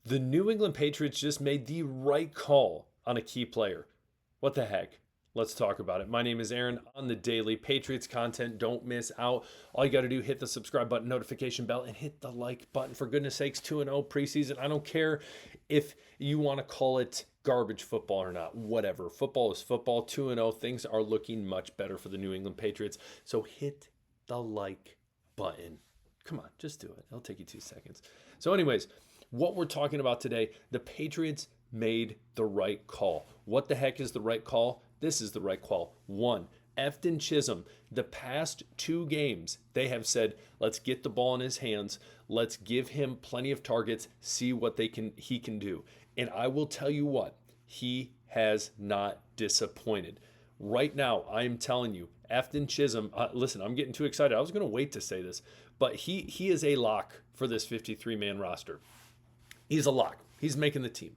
The New England Patriots just made the right call on a key player. What the heck? Let's talk about it. My name is Aaron on the daily Patriots content. Don't miss out. All you got to do, hit the subscribe button, notification bell, and hit the like button. For goodness sakes, 2-0 preseason. I don't care if you want to call it garbage football or not. Whatever. Football is football. 2-0. Things are looking much better for the New England Patriots. So hit the like button. Come on, just do it. It'll take you 2 seconds. So anyways, what we're talking about today, the Patriots made the right call. What the heck is the right call? This is the right call. One, Eff Chisum, the past 2 games, they have said, let's get the ball in his hands. Let's give him plenty of targets, see what he can do. And I will tell you what, he has not disappointed. Right now, I am telling you, Eff Chisum, listen, I'm getting too excited. I was going to wait to say this, but he is a lock for this 53-man roster. He's a lock. He's making the team.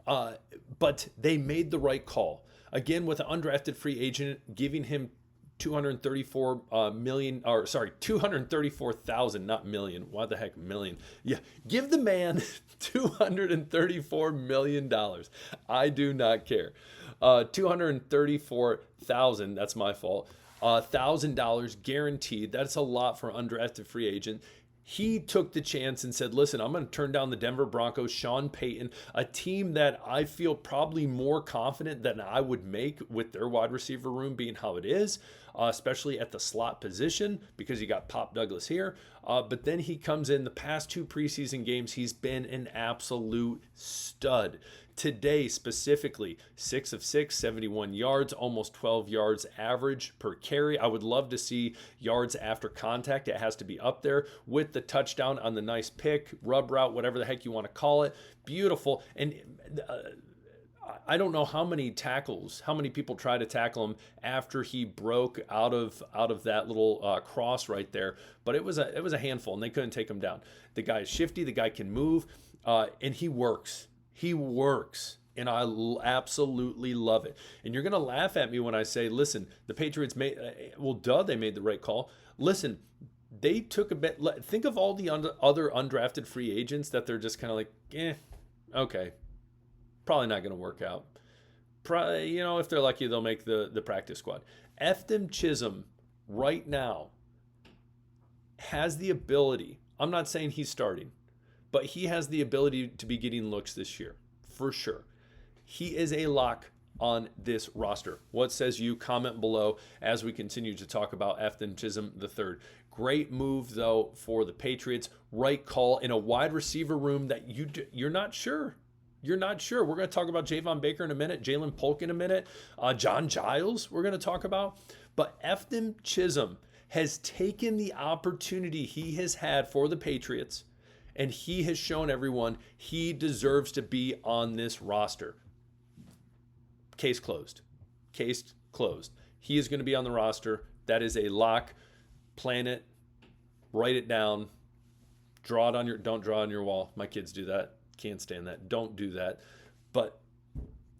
But they made the right call. Again, with an undrafted free agent, giving him 234,000, not million. Why the heck million? Yeah, give the man $234 million. I do not care. 234,000, that's my fault. $1,000 guaranteed. That's a lot for an undrafted free agent. He took the chance and said, listen, I'm going to turn down the Denver Broncos, Sean Payton, a team that I feel probably more confident than I would make with their wide receiver room being how it is, especially at the slot position because you got Pop Douglas here. But then he comes in the past 2 preseason games. He's been an absolute stud. Today, specifically, 6 of 6, 71 yards, almost 12 yards average per carry. I would love to see yards after contact. It has to be up there with the touchdown on the nice pick, rub route, whatever the heck you want to call it. Beautiful. And I don't know how many people try to tackle him after he broke out of that little cross right there. But it was a handful, and they couldn't take him down. The guy is shifty. The guy can move, and he works. He works, and I absolutely love it. And you're going to laugh at me when I say, listen, the Patriots they made the right call. Listen, they took a bet. Think of all the other undrafted free agents that they're just kind of like, okay, probably not going to work out. Probably, if they're lucky, they'll make the practice squad. Eff Chisum right now has the ability. I'm not saying he's starting, but he has the ability to be getting looks this year, for sure. He is a lock on this roster. What says you? Comment below as we continue to talk about Eff Chisum III. Great move, though, for the Patriots. Right call in a wide receiver room that you're not sure. You're not sure. We're going to talk about Jayvon Baker in a minute, Jalen Polk in a minute, John Giles we're going to talk about. But Eff Chisum has taken the opportunity he has had for the Patriots, and he has shown everyone he deserves to be on this roster. Case closed. Case closed. He is going to be on the roster. That is a lock. Plan it. Write it down. Don't draw on your wall. My kids do that. Can't stand that. Don't do that. But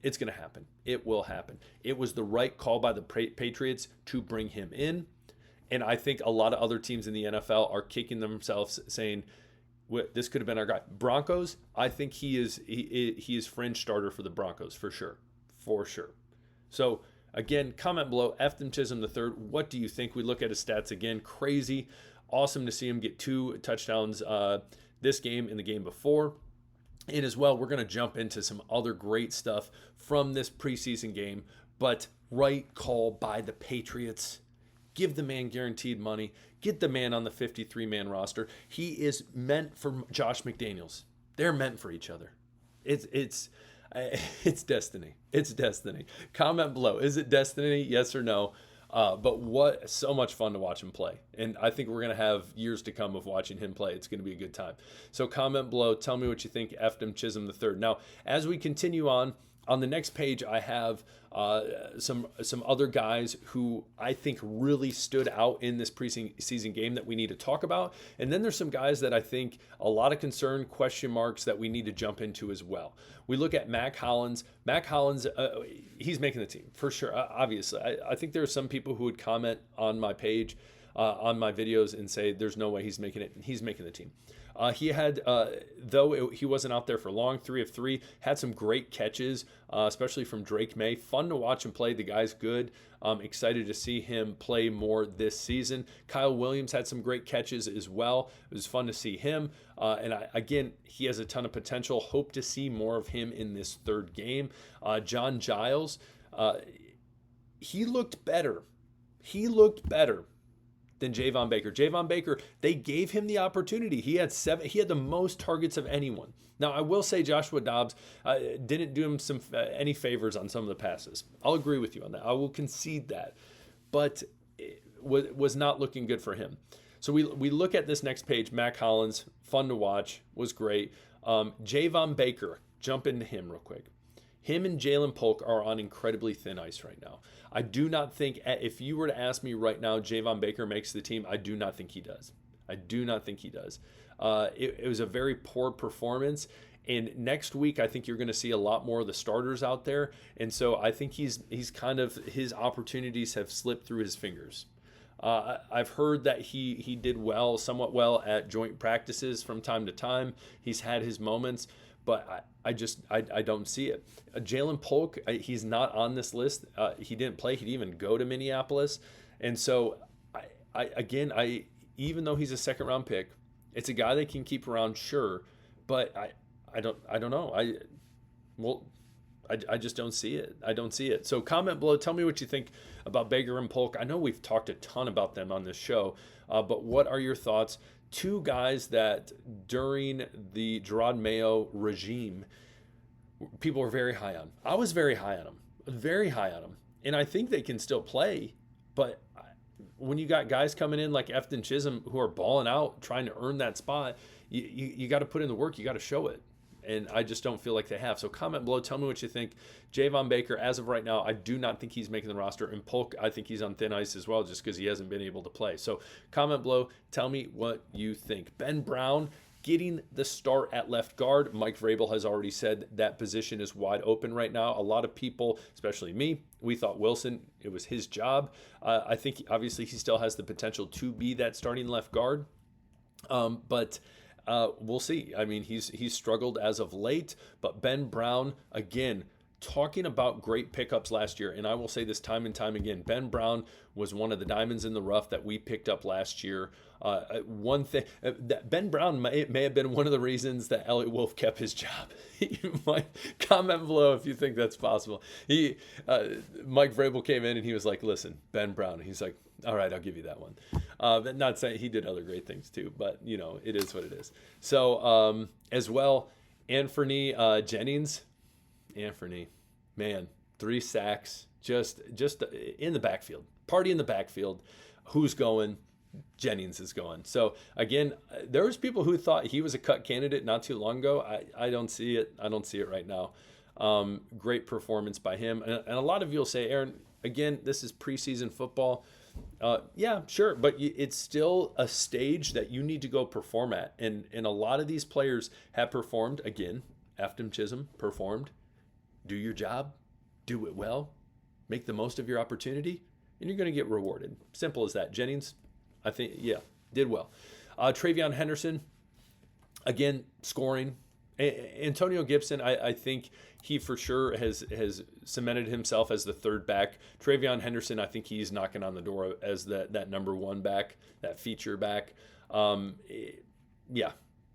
it's going to happen. It will happen. It was the right call by the Patriots to bring him in. And I think a lot of other teams in the NFL are kicking themselves saying, this could have been our guy. Broncos, I think he is fringe starter for the Broncos for sure. So again, comment below, Eff Chisum III. What do you think? We look at his stats again. Crazy. Awesome to see him get 2 touchdowns this game and the game before. And as well, we're going to jump into some other great stuff from this preseason game. But right call by the Patriots. Give the man guaranteed money. Get the man on the 53-man roster. He is meant for Josh McDaniels. They're meant for each other. It's destiny. It's destiny. Comment below. Is it destiny? Yes or no? But so much fun to watch him play. And I think we're going to have years to come of watching him play. It's going to be a good time. So comment below. Tell me what you think, Eff Chisum III. Now, as we continue on the next page, I have some other guys who I think really stood out in this preseason game that we need to talk about. And then there's some guys that I think a lot of concern, question marks that we need to jump into as well. We look at Mack Hollins. Mack Hollins, he's making the team for sure. Obviously, I think there are some people who would comment on my page, on my videos and say there's no way he's making it. He's making the team. He had, though he wasn't out there for long, 3 of 3, had some great catches, especially from Drake May. Fun to watch him play. The guy's good. I'm excited to see him play more this season. Kyle Williams had some great catches as well. It was fun to see him. Again, he has a ton of potential. Hope to see more of him in this third game. John Giles, he looked better. He looked better than Jayvon Baker. Jayvon Baker, they gave him the opportunity. He had the most targets of anyone. Now, I will say Joshua Dobbs didn't do him any favors on some of the passes. I'll agree with you on that. I will concede that. But it was not looking good for him. So we look at this next page. Mac Hollins, fun to watch, was great. Jayvon Baker, jump into him real quick. Him and Jalen Polk are on incredibly thin ice right now. I do not think, if you were to ask me right now, Jayvon Baker makes the team, I do not think he does. I do not think he does. It was a very poor performance. And next week, I think you're going to see a lot more of the starters out there. And so I think he's kind of, his opportunities have slipped through his fingers. I've heard that he did somewhat well at joint practices from time to time. He's had his moments, but I don't see it. Jalen Polk, he's not on this list. He didn't play. He didn't even go to Minneapolis. And so, even though he's a second round pick, it's a guy they can keep around, sure. But I don't know. I just don't see it. I don't see it. So comment below. Tell me what you think about Baker and Polk. I know we've talked a ton about them on this show, but what are your thoughts? Two guys that during the Gerard Mayo regime, people were very high on. I was very high on them. Very high on them. And I think they can still play, but when you got guys coming in like Eff Chisum who are balling out, trying to earn that spot, you got to put in the work. You got to show it. And I just don't feel like they have. So comment below. Tell me what you think. Jayvon Baker, as of right now, I do not think he's making the roster. And Polk, I think he's on thin ice as well just because he hasn't been able to play. So comment below. Tell me what you think. Ben Brown getting the start at left guard. Mike Vrabel has already said that position is wide open right now. A lot of people, especially me, we thought Wilson, it was his job. I think obviously he still has the potential to be that starting left guard. But we'll see. I mean, he's struggled as of late, but Ben Brown, again, talking about great pickups last year, and I will say this time and time again, Ben Brown was one of the diamonds in the rough that we picked up last year. One thing, that Ben Brown may have been one of the reasons that Elliott Wolf kept his job. You might comment below if you think that's possible. Mike Vrabel came in and he was like, listen, Ben Brown. He's like, all right, I'll give you that one. Not saying he did other great things too, but it is what it is. So as well, Anthony Jennings, man, 3 sacks, just in the backfield, party in the backfield. Who's going? Jennings is going. So again, there was people who thought he was a cut candidate not too long ago. I don't see it. I don't see it right now. Great performance by him. And a lot of you will say, Aaron, again, this is preseason football. Yeah, sure. But it's still a stage that you need to go perform at. And a lot of these players have performed. Again, Eff Chisum performed. Do your job. Do it well. Make the most of your opportunity. And you're going to get rewarded. Simple as that. Jennings, I think, yeah, did well. Travion Henderson, again, scoring. Antonio Gibson, I think he for sure has cemented himself as the third back. Travion Henderson, I think he's knocking on the door as that number 1 back, that feature back. Yeah,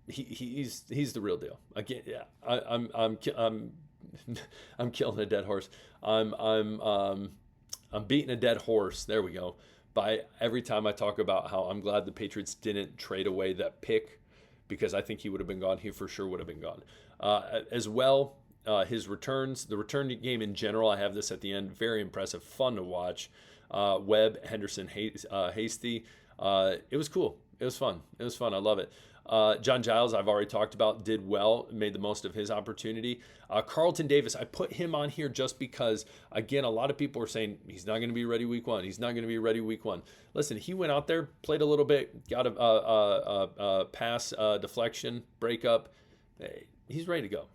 he's the real deal. Again, yeah, I'm killing a dead horse. I'm beating a dead horse. There we go. By every time I talk about how I'm glad the Patriots didn't trade away that pick, because I think he would have been gone. He for sure would have been gone. As well, his returns, the return game in general, I have this at the end, very impressive, fun to watch. Webb, Henderson, Hasty. It was cool. It was fun. I love it. John Giles, I've already talked about, did well, made the most of his opportunity. Carlton Davis, I put him on here just because, again, a lot of people are saying he's not going to be ready week 1. He's not going to be ready week 1. Listen, he went out there, played a little bit, got a pass deflection, breakup. He's ready to go.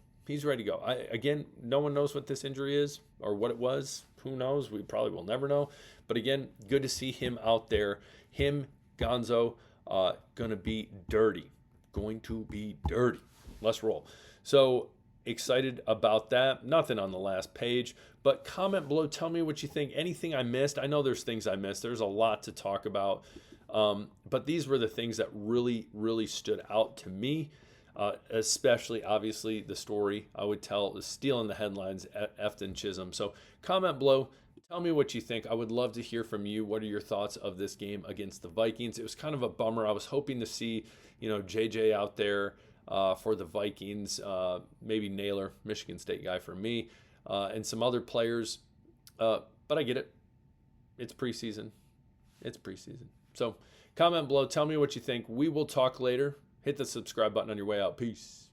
Again, no one knows what this injury is or what it was. Who knows? We probably will never know. But again, good to see him out there. Him, Gonzo, going to be dirty. going to be dirty. Let's roll. So excited about that. Nothing on the last page, but comment below. Tell me what you think. Anything I missed? I know there's things I missed. There's a lot to talk about. But these were the things that really, really stood out to me, especially, obviously, the story I would tell is stealing the headlines at Eff Chisum. So comment below. Tell me what you think. I would love to hear from you. What are your thoughts of this game against the Vikings? It was kind of a bummer. I was hoping to see, JJ out there for the Vikings, maybe Naylor, Michigan State guy for me, and some other players. But I get it. It's preseason. So comment below. Tell me what you think. We will talk later. Hit the subscribe button on your way out. Peace.